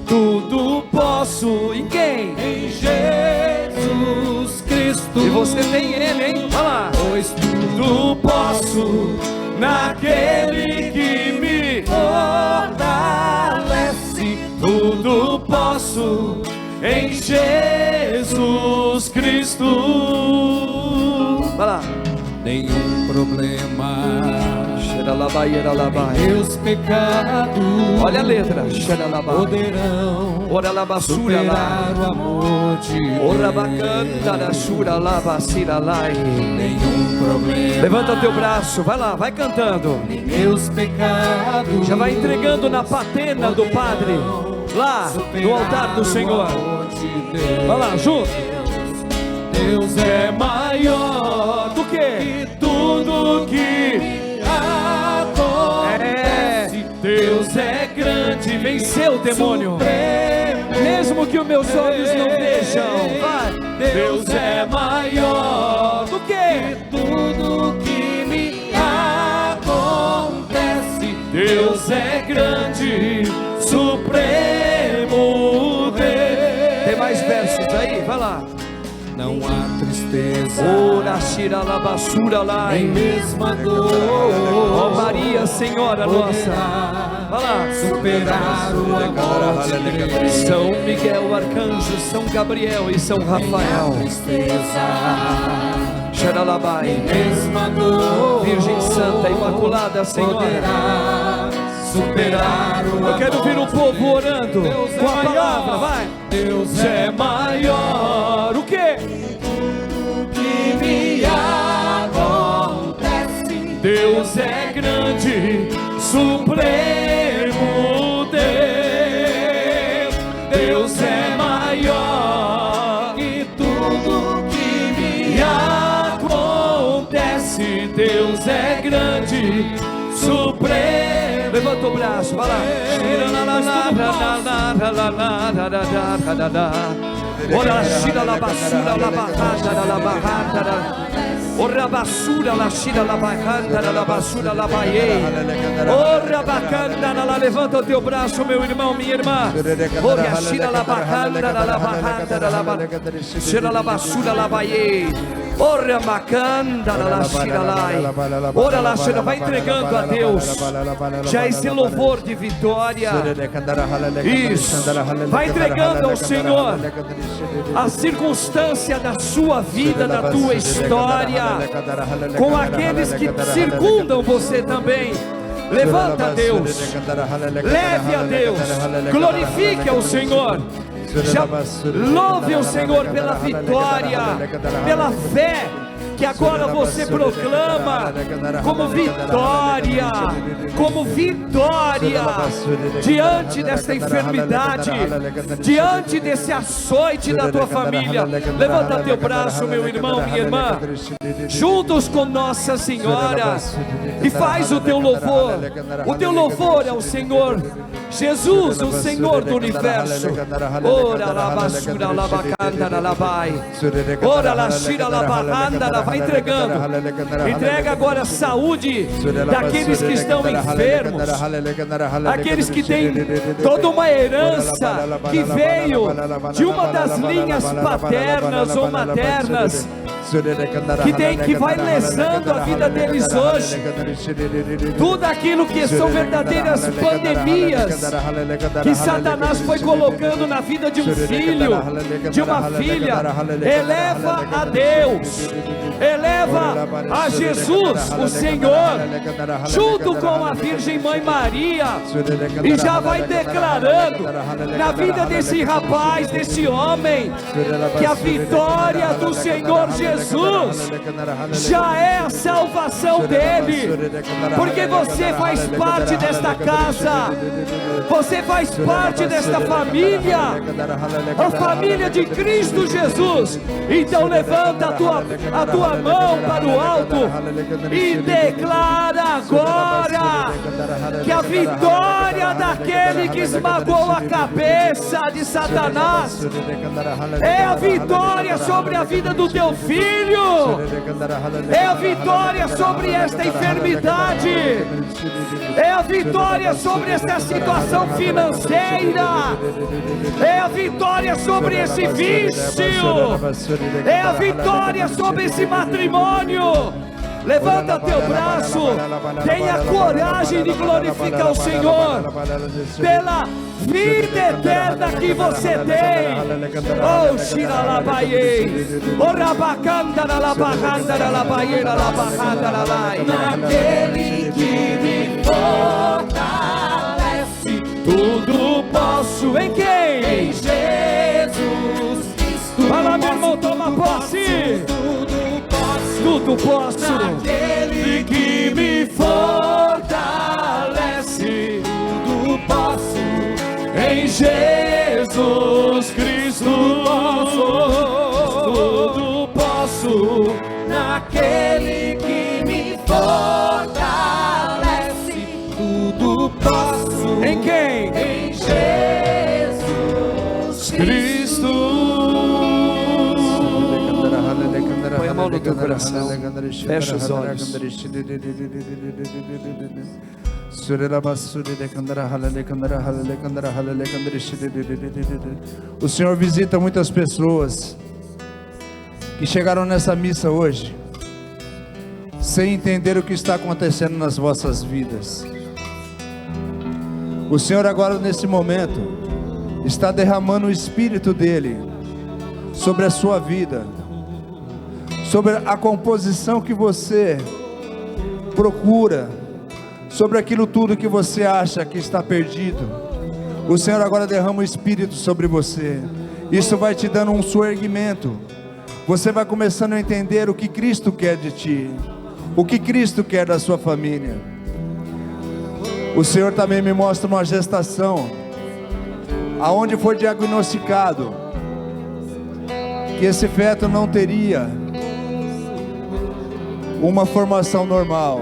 Tudo posso em quem? Em Jesus Cristo. E você tem Ele, hein? Olha lá. Pois tudo posso naquele que me fortalece. posso em Jesus Cristo. Vai lá. Nenhum problema, meus pecados, olha a letra, poderão superar o amor de Deus. Nenhum problema, levanta teu braço, vai lá, vai cantando. Meus pecados, já vai entregando na patena do Padre, lá no altar do Senhor. Vai lá, junto. Deus é maior do que tudo que acontece. Deus é grande, venceu o demônio, mesmo que os meus olhos não vejam. Vai. Deus é maior do que tudo que me acontece. Deus é grande, supremo Deus. Tem mais versos aí? Vai lá. Não há tristeza, nem mesmo a dor, ó Maria Senhora nossa, vai lá, superar o amor de Deus. São Miguel, Arcanjo, São Gabriel e São Rafael, mesmo a dor, Virgem Santa, Imaculada Senhora, superar o amor. Eu quero ver o povo orando com a palavra, vai. Deus é maior, o quê? Tudo que me acontece. Deus é grande, supremo Deus. Deus é maior que tudo que me acontece. Deus é grande, supremo. Levanta o braço, vai lá. Ora, shira la basura la barrada la barrada. Ora basura la shira la barrada la basura la baie. Ora bacana la, levanta o teu braço, meu irmão, minha irmã. Ora shira la barrada la barrada la barrada. Shira la basura la baie. Ora bacana la shira la. Ora la shira, vai entregando a Deus já esse louvor de vitória. Isso, vai entregando ao Senhor a circunstância da sua vida, da tua história, com aqueles que circundam você também. Levanta a Deus, leve a Deus, glorifique ao Senhor. Já louve o Senhor pela vitória, pela fé que agora você proclama como vitória, diante desta enfermidade, diante desse açoite da tua família. Levanta teu braço, meu irmão, minha irmã, juntos com Nossa Senhora, e faz o teu louvor. O teu louvor é o Senhor Jesus, o Senhor do universo. Ora la basura la bacanda la labai. Ora la shira la barranda. Vai entregando. Entrega agora a saúde daqueles que estão enfermos, aqueles que têm toda uma herança que veio de uma das linhas paternas ou maternas, que vai lesando a vida deles hoje. Tudo aquilo que são verdadeiras pandemias que Satanás foi colocando na vida de um filho, de uma filha, eleva a Deus, eleva a Jesus, o Senhor, junto com a Virgem Mãe Maria, e já vai declarando na vida desse rapaz, desse homem, que a vitória do Senhor Jesus já é a salvação dele, porque você faz parte desta casa, você faz parte desta família, a família de Cristo Jesus. Então levanta a tua mão para o alto e declara agora que a vitória daquele que esmagou a cabeça de Satanás é a vitória sobre a vida do teu filho, é a vitória sobre esta enfermidade, é a vitória sobre esta situação financeira, é a vitória sobre esse vício, é a vitória sobre esse matrimônio, Levanta teu braço, tenha coragem de glorificar o Senhor pela vida eterna que você tem. Oh, Shiralabaye, oh, Rabacandara, Labacandara, Labayeira, Labacandara, Lai. Naquele que me fortalece, tudo posso Em quem? em Jesus Cristo. Fala, meu irmão, toma posse. Tudo posso. Naquele que me fortalece, tudo posso em Jesus Cristo. Tudo posso naquele que me fortalece, tudo posso Em quem? em Jesus Cristo. Põe a mão no teu coração. Fecha os olhos. O Senhor visita muitas pessoas que chegaram nessa missa hoje sem entender o que está acontecendo nas vossas vidas. O Senhor agora, nesse momento, está derramando o Espírito dele sobre a sua vida, sobre a composição que você procura, sobre aquilo tudo que você acha que está perdido. O Senhor agora derrama o Espírito sobre você. Isso vai te dando um soerguimento. Você vai começando a entender o que Cristo quer de ti, o que Cristo quer da sua família. O Senhor também me mostra uma gestação, aonde foi diagnosticado que esse feto não teria uma formação normal,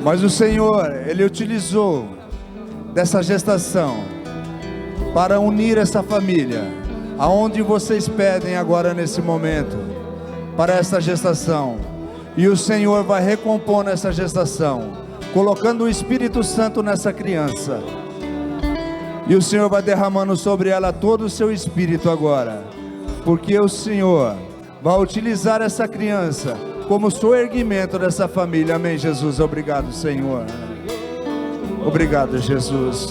mas o Senhor, Ele utilizou dessa gestação para unir essa família, aonde vocês pedem agora nesse momento, para essa gestação, e o Senhor vai recompondo essa gestação, colocando o Espírito Santo nessa criança, e o Senhor vai derramando sobre ela todo o seu Espírito agora, porque o Senhor vai utilizar essa criança como soerguimento dessa família. Amém, Jesus. Obrigado, Senhor. Obrigado, Jesus.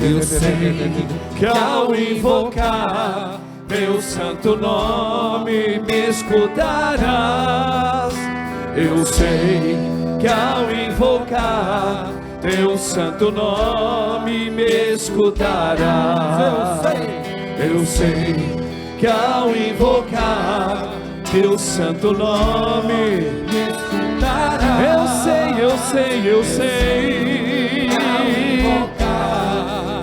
Eu sei que ao invocar teu santo nome me escutarás. Eu sei que ao invocar teu santo nome me escutarás. Eu sei que ao invocar teu santo nome me escutarás. Eu sei.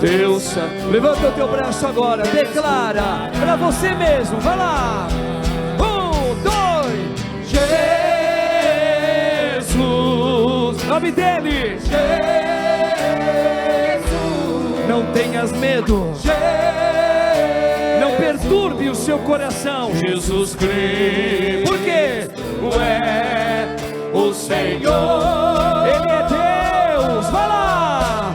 Deus Santo. Levanta o teu braço agora, declara para você mesmo, vai lá. 1, 2, Jesus, nome dele. Jesus. Não tenhas medo. Não perturbe o seu coração. Jesus Cristo. Por quê? É o Senhor. Ele é Deus. Vai lá.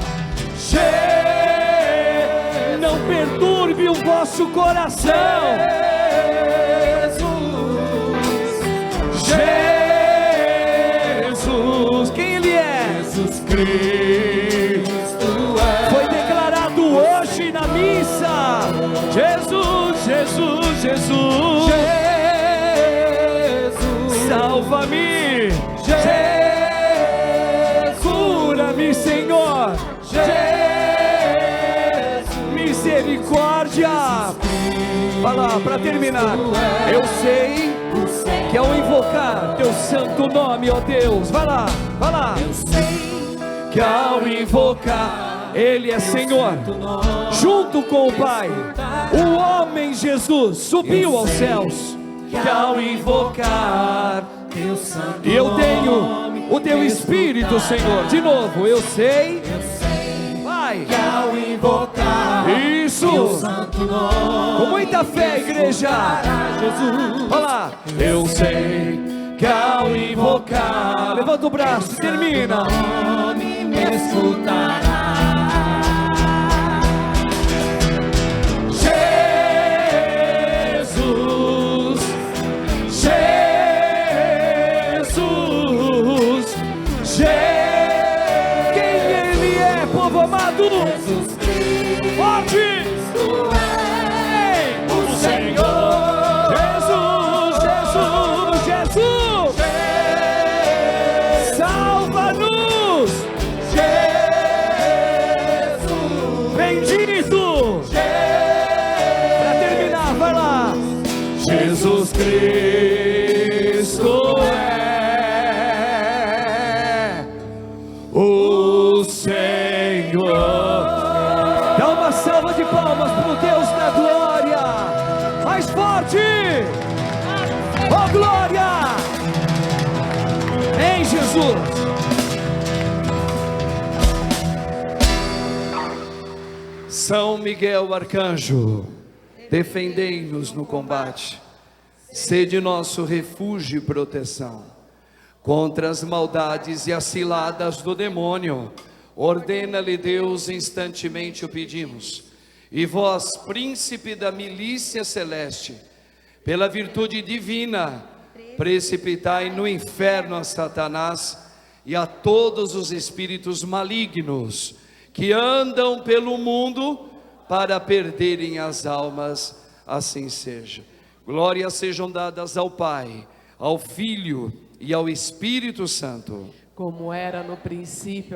Não perturbe o vosso coração. Jesus. Quem Ele é? Jesus Cristo é. Foi declarado hoje na missa. Jesus, Jesus, Jesus. Salva-me. Cura-me, Senhor. Misericórdia. Vai lá, para terminar. Eu sei que ao invocar teu santo nome, ó Deus, vai lá, vai lá. Eu sei que ao invocar Ele é Senhor. Junto com o Pai, o homem Jesus subiu aos céus que ao invocar teu santo e eu nome, tenho o teu Espírito, Senhor. De novo, eu sei, vai, que ao invocar isso, teu santo nome, com muita fé, igreja, Jesus. olha lá, eu sei que ao invocar, levanta o braço, termina, Nome me escutará. Jesus, Jesus, quem Ele é, povo amado, Jesus Cristo forte, é o Senhor. Jesus, Jesus, Jesus, salva-nos, Jesus, bendito, para terminar, vai lá, Jesus Cristo é o Senhor. Dá uma salva de palmas para o Deus da glória, mais forte, oh glória, em Jesus. São Miguel Arcanjo, defendei-nos no combate, sede nosso refúgio e proteção, contra as maldades e as ciladas do demônio, ordena-lhe Deus, instantemente o pedimos. E vós, príncipe da milícia celeste, pela virtude divina, precipitai no inferno a Satanás e a todos os espíritos malignos, que andam pelo mundo para perderem as almas, assim seja. Glórias sejam dadas ao Pai, ao Filho e ao Espírito Santo, como era no princípio,